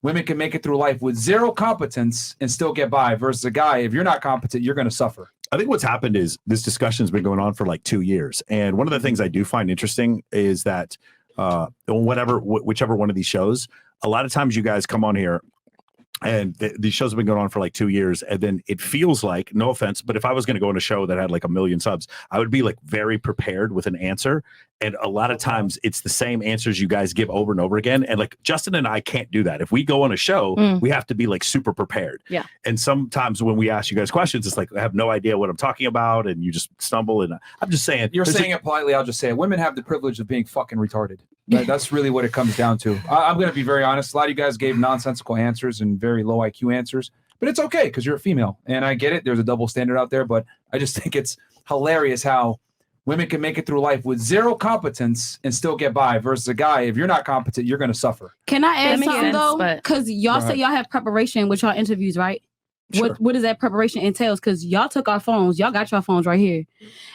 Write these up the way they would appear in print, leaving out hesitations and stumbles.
women can make it through life with zero competence and still get by versus a guy, if you're not competent, you're going to suffer. I think what's happened is this discussion's been going on for like 2 years. And one of the things I do find interesting is that whichever one of these shows, a lot of times you guys come on here and these shows have been going on for like 2 years. And then it feels like, no offense, but if I was going to go on a show that had like 1 million subs, I would be like very prepared with an answer. And a lot of times it's the same answers you guys give over and over again. And like Justin and I can't do that. If we go on a show, we have to be like super prepared. Yeah. And sometimes when we ask you guys questions, it's like, I have no idea what I'm talking about. And you just stumble. And I'm just saying. You're saying it politely. I'll just say it. Women have the privilege of being fucking retarded. That's really what it comes down to. I'm going to be very honest. A lot of you guys gave nonsensical answers and very low IQ answers, but it's okay because you're a female. And I get it. There's a double standard out there, but I just think it's hilarious how women can make it through life with zero competence and still get by versus a guy, if you're not competent, you're going to suffer. Can I add something though? But Because y'all say y'all have preparation with y'all interviews, right? Sure. What does that preparation entails? Because y'all took our phones, y'all got your phones right here,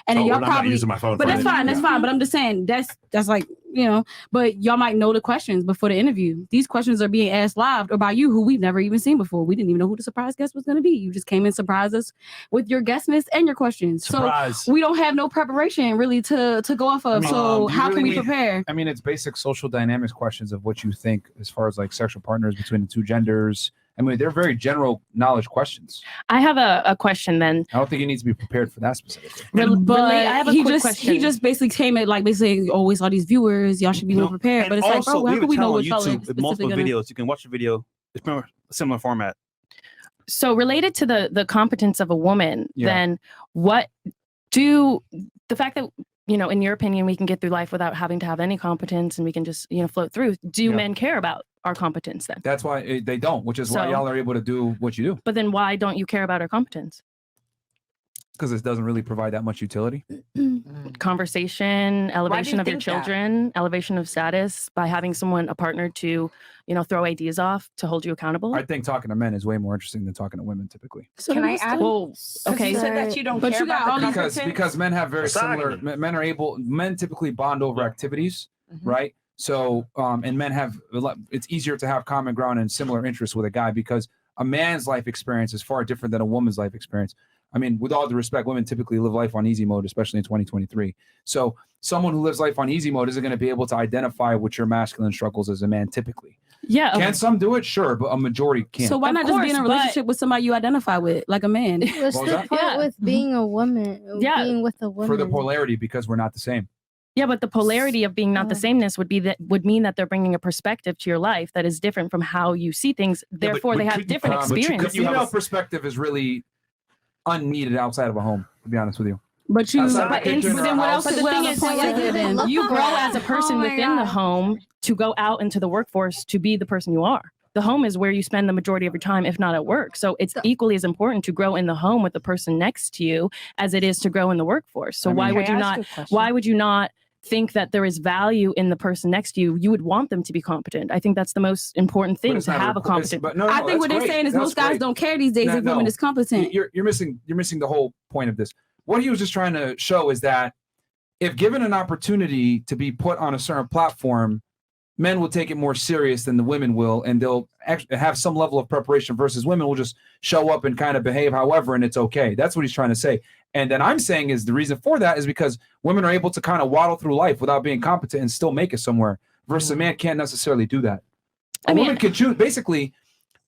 and then y'all I'm probably not using my phone. But for that's anything. fine, that's fine. But I'm just saying that's like, you know. But y'all might know the questions before the interview. These questions are being asked live or by you, who we've never even seen before. We didn't even know who the surprise guest was going to be. You just came and surprised us with your guest list and your questions. Surprise. So we don't have no preparation really to go off of. So how can we prepare? I mean, it's basic social dynamics questions of what you think as far as like sexual partners between the two genders. I mean, they're very general knowledge questions. I have a question then. I don't think you need to be prepared for that specifically. But I have a quick question. He just basically came at like basically always all these viewers. Y'all should be more prepared. But it's like, bro, how can we know what y'all YouTube with multiple videos? You can watch the video. It's a similar format. So related to the competence of a woman, then what the fact that, you know, in your opinion, we can get through life without having to have any competence and we can just, you know, float through. Do men care about our competence then? That's why they don't, which is why y'all are able to do what you do. But then why don't you care about our competence? Because it doesn't really provide that much utility. Conversation, elevation of your children, elevation of status by having someone, a partner to, you know, throw ideas off to hold you accountable. I think talking to men is way more interesting than talking to women typically. So Can I add? Well, okay. You said that you don't care about the competence? Because men have very similar. Men typically bond over activities, right? So and men have, it's easier to have common ground and similar interests with a guy because a man's life experience is far different than a woman's life experience. I mean, with all due respect, women typically live life on easy mode, especially in 2023. So someone who lives life on easy mode isn't going to be able to identify with your masculine struggles as a man typically. Yeah. Can some do it? Sure, but a majority can't. So why not just be in a relationship with somebody you identify with, like a man? What's the point with being a woman? Being with a woman? For the polarity, because we're not the same. Yeah, but the polarity of being not the sameness would mean that they're bringing a perspective to your life that is different from how you see things. Therefore, they have different experiences. Female perspective is really unneeded outside of a home, to be honest with you. But you, but then what else? But the thing is, you grow as a person within the home to go out into the workforce to be the person you are. The home is where you spend the majority of your time, if not at work. So it's equally as important to grow in the home with the person next to you as it is to grow in the workforce. So why would you not think that there is value in the person next to you? You would want them to be competent. I think that's the most important thing, to have a competent. I think what they're saying is most guys don't care these days if women is competent. You're missing the whole point of this. What he was just trying to show is that if given an opportunity to be put on a certain platform, men will take it more serious than the women will, and they'll actually have some level of preparation versus women will just show up and kind of behave however, and it's okay. That's what he's trying to say. And then I'm saying is the reason for that is because women are able to kind of waddle through life without being competent and still make it somewhere versus a man can't necessarily do that. A woman can choose. Basically,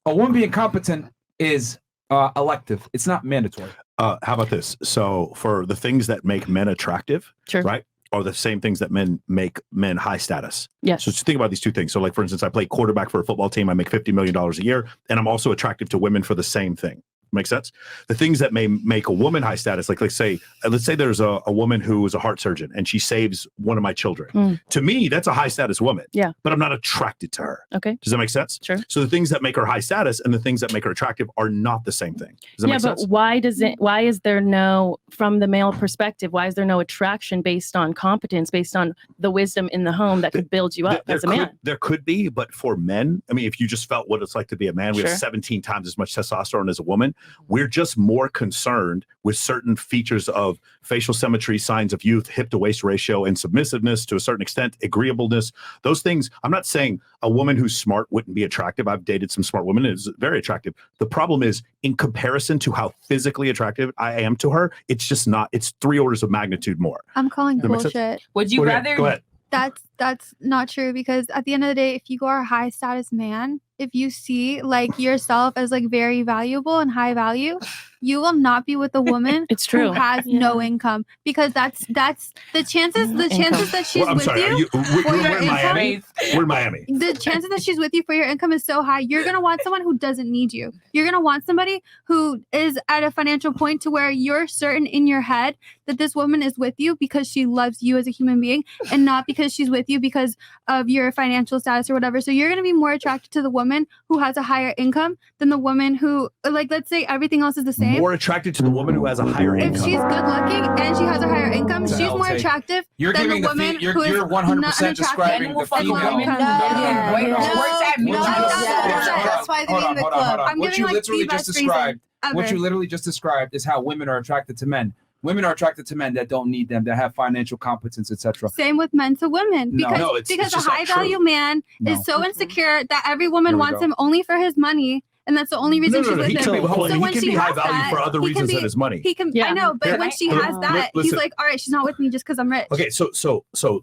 a woman being competent is elective. It's not mandatory. How about this? So for the things that make men attractive, right, are the same things that make men high status. Yes. So just think about these two things. So like, for instance, I play quarterback for a football team. I make $50 million a year, and I'm also attractive to women for the same thing. Make sense? The things that may make a woman high status, like let's say there's a woman who is a heart surgeon and she saves one of my children. To me, that's a high status woman. Yeah. But I'm not attracted to her. Okay. Does that make sense? Sure. So the things that make her high status and the things that make her attractive are not the same thing. Does that make sense? But why is there no, from the male perspective, why is there no attraction based on competence, based on the wisdom in the home that could build you up as a man? There could be, but for men, I mean, if you just felt what it's like to be a man, we have 17 times as much testosterone as a woman. We're just more concerned with certain features of facial symmetry, signs of youth, hip to waist ratio, and submissiveness to a certain extent, agreeableness. Those things, I'm not saying a woman who's smart wouldn't be attractive. I've dated some smart women. It's very attractive. The problem is, in comparison to how physically attractive I am to her, it's just not, it's 3 orders of magnitude more. I'm calling That makes sense? bullshit. Would you rather? Go ahead. That's not true, because at the end of the day, if you are a high status man, if you see like yourself as like very valuable and high value, you will not be with a woman It's true. who has no income, because that's the chances that she's Well, I'm with sorry. you for We're your in Miami. income. We're in Miami. The chances that she's with you for your income is so high. You're gonna want someone who doesn't need you. You're gonna want somebody who is at a financial point to where you're certain in your head that this woman is with you because she loves you as a human being, and not because she's with you because of your financial status or whatever. So you're gonna be more attracted to the woman who has a higher income than the woman who, like, let's say everything else is the same. More attracted to the woman who has a higher If income. she's good looking and she has a higher income, It's an she's more outtake. attractive You're than giving the the woman you're who is 100% unattractive describing and the fucking female. women. Yeah. Wait, No, where's that? no, no, that's why they Hold on, named the hold on, club. hold on. I'm What giving you like literally the just best reason described, what ever. you literally just described is how women are attracted to men. Women are attracted to men that don't need them, that have financial competence, etc. Same with men to women, No. because No, it's because a just not high value true. man No. is so insecure that every woman Here we wants go. him only for his money, and that's the only reason she's with He him. can be, hold on, So he when can she be high has value that, for other he can reasons be- than his money. He can, Yeah. I know, but Here, when she here, has that, he's listen. like, all right, she's not with me just because I'm rich. Okay, so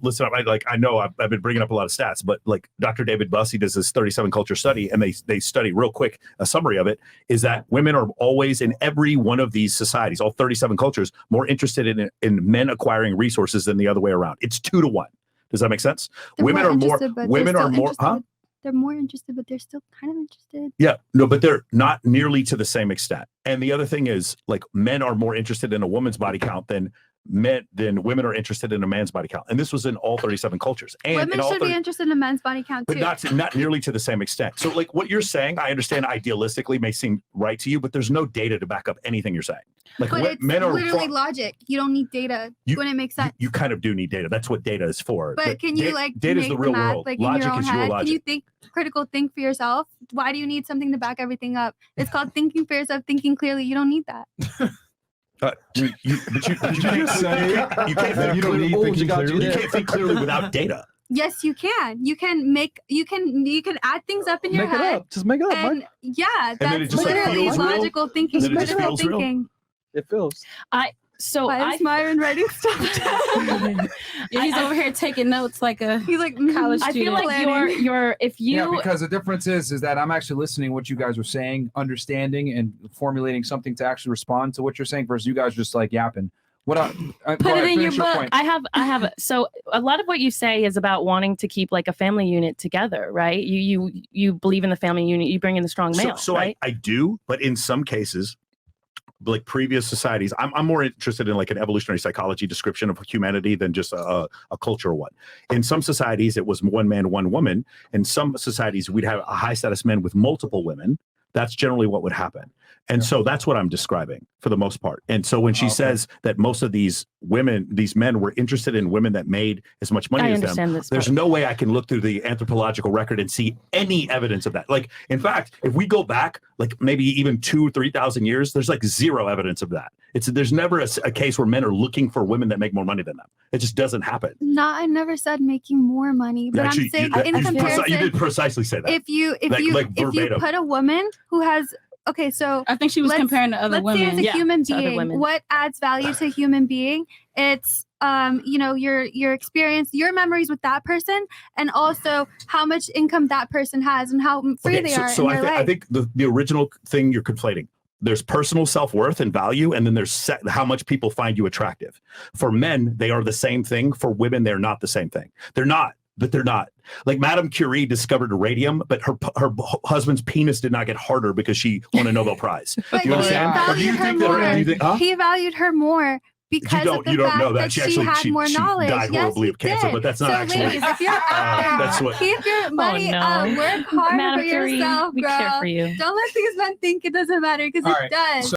listen up. I know I've been bringing up a lot of stats, but like Dr. David Bussey does this 37 culture study, and they study real quick. A summary of it is that women are always in every one of these societies, all 37 cultures, more interested in men acquiring resources than the other way around. It's 2 to 1. Does that make sense? They're Women are more. interested, but Women they're are still more. interested. Huh? They're more interested, but they're still kind of interested. Yeah, no, but they're not nearly to the same extent. And the other thing is, like, men are more interested in a woman's body count than women are interested in a man's body count. And this was in all 37 cultures. And Women in all should be interested in a men's body count but too. not nearly to the same extent. So, like, what you're saying, I understand idealistically may seem right to you, but there's no data to back up anything you're saying. Like, But it's men are literally logic. You don't need data when it makes sense. You kind of do need data. That's what data is for. But can you like data is make the the real math world. like in Logic your own is your head? logic. Can you think for yourself? Why do you need something to back everything up? It's called thinking for yourself, thinking clearly. You don't need that. You can't think clearly without data. Yes, you can. You can add things up in your Make it up. up. Just make it up. And yeah, then it that's just, like, literally feels real? logical thinking. And then it just Critical feels real? thinking. It feels. So Why is Myron writing stuff down? He's over here taking notes like a He's like college I feel student. like you're if you Yeah, because the difference is that I'm actually listening to what you guys are saying, understanding, and formulating something to actually respond to what you're saying, versus you guys just like yapping. What? Put it in your book. I have. So a lot of what you say is about wanting to keep like a family unit together, right? You believe in the family unit. You bring in the strong male. So right? I do, but in some cases, like previous societies, I'm more interested in like an evolutionary psychology description of humanity than just a cultural one. In some societies, it was one man, one woman. In some societies, we'd have a high status men with multiple women. That's generally what would happen. And so that's what I'm describing for the most part. And so when she says that most of these men were interested in women that made as much money as them, there's no way I can look through the anthropological record and see any evidence of that. Like, in fact, if we go back, like maybe even 2,000 or 3,000 years, there's like zero evidence of that. There's never a case where men are looking for women that make more money than them. It just doesn't happen. No, I never said making more money, but Actually, I'm saying in comparison, you did precisely say that. if you put a woman who has so I think she was comparing to other women. Let's say as a human being, what adds value to a human being? It's your experience, your memories with that person, and also how much income that person has and how free they are in their life. I think the original thing you're conflating. There's personal self-worth and value, and then there's how much people find you attractive. For men, they are the same thing. For women, they're not the same thing. They're not. But they're not. Like Madame Curie discovered radium, but her husband's penis did not get harder because she won a Nobel Prize. But You understand? Or do you think that? He valued her more because of the fact that she had more knowledge. Died horribly of cancer, but that's not actually. Ladies, if you're out there, that's what. keep your money up. Work hard Madame for Curie, yourself, we girl. care for you. Don't let these men think it doesn't matter because it does.